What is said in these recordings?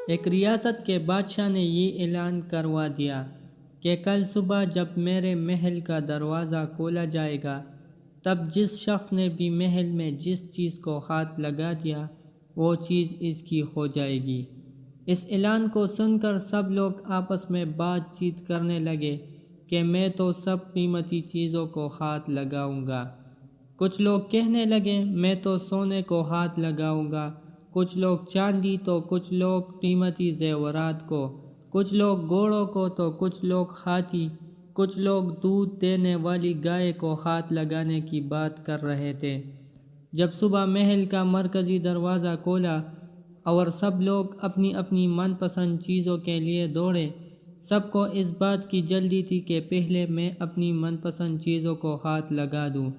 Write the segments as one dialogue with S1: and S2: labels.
S1: ایک ریاست کے بادشاہ نے یہ اعلان کروا دیا کہ کل صبح جب میرے محل کا دروازہ کھولا جائے گا تب جس شخص نے بھی محل میں جس چیز کو ہاتھ لگا دیا وہ چیز اس کی ہو جائے گی۔ اس اعلان کو سن کر سب لوگ آپس میں بات چیت کرنے لگے کہ میں تو سب قیمتی چیزوں کو ہاتھ لگاؤں گا۔ کچھ لوگ کہنے لگے میں تو سونے کو ہاتھ لگاؤں گا، کچھ لوگ چاندی تو کچھ لوگ قیمتی زیورات کو، کچھ لوگ گھوڑوں کو تو کچھ لوگ ہاتھی، کچھ لوگ دودھ دینے والی گائے کو ہاتھ لگانے کی بات کر رہے تھے۔ جب صبح محل کا مرکزی دروازہ کھولا اور سب لوگ اپنی اپنی من پسند چیزوں کے لیے دوڑے، سب کو اس بات کی جلدی تھی کہ پہلے میں اپنی من پسند چیزوں کو ہاتھ لگا دوں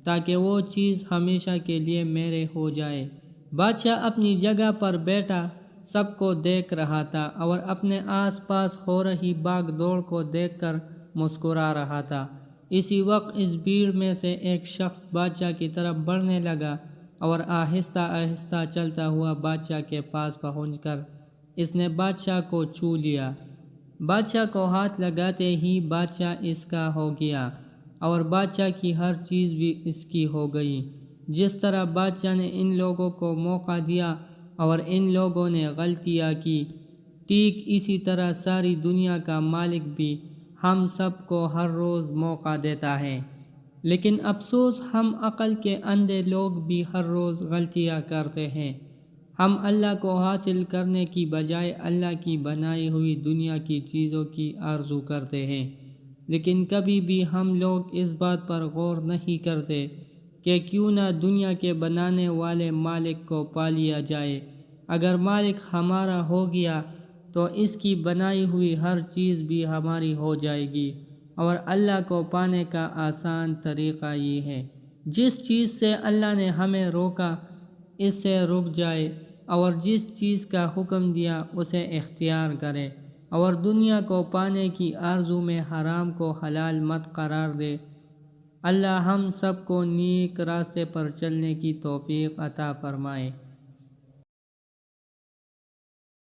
S1: تاکہ وہ چیز ہمیشہ کے لیے میرے ہو جائے۔ بادشاہ اپنی جگہ پر بیٹھا سب کو دیکھ رہا تھا اور اپنے آس پاس ہو رہی بھاگ دوڑ کو دیکھ کر مسکرا رہا تھا۔ اسی وقت اس بھیڑ میں سے ایک شخص بادشاہ کی طرف بڑھنے لگا اور آہستہ آہستہ چلتا ہوا بادشاہ کے پاس پہنچ کر اس نے بادشاہ کو چھو لیا۔ بادشاہ کو ہاتھ لگاتے ہی بادشاہ اس کا ہو گیا اور بادشاہ کی ہر چیز بھی اس کی ہو گئی۔ جس طرح بادشاہ نے ان لوگوں کو موقع دیا اور ان لوگوں نے غلطیاں کی، ٹھیک اسی طرح ساری دنیا کا مالک بھی ہم سب کو ہر روز موقع دیتا ہے۔ لیکن افسوس ہم عقل کے اندھے لوگ بھی ہر روز غلطیاں کرتے ہیں۔ ہم اللہ کو حاصل کرنے کی بجائے اللہ کی بنائی ہوئی دنیا کی چیزوں کی آرزو کرتے ہیں، لیکن کبھی بھی ہم لوگ اس بات پر غور نہیں کرتے کہ کیوں نہ دنیا کے بنانے والے مالک کو پا لیا جائے۔ اگر مالک ہمارا ہو گیا تو اس کی بنائی ہوئی ہر چیز بھی ہماری ہو جائے گی، اور اللہ کو پانے کا آسان طریقہ یہ ہے جس چیز سے اللہ نے ہمیں روکا اس سے رک جائے، اور جس چیز کا حکم دیا اسے اختیار کرے، اور دنیا کو پانے کی آرزو میں حرام کو حلال مت قرار دے۔ اللہ ہم سب کو نیک راستے پر چلنے کی توفیق عطا فرمائے۔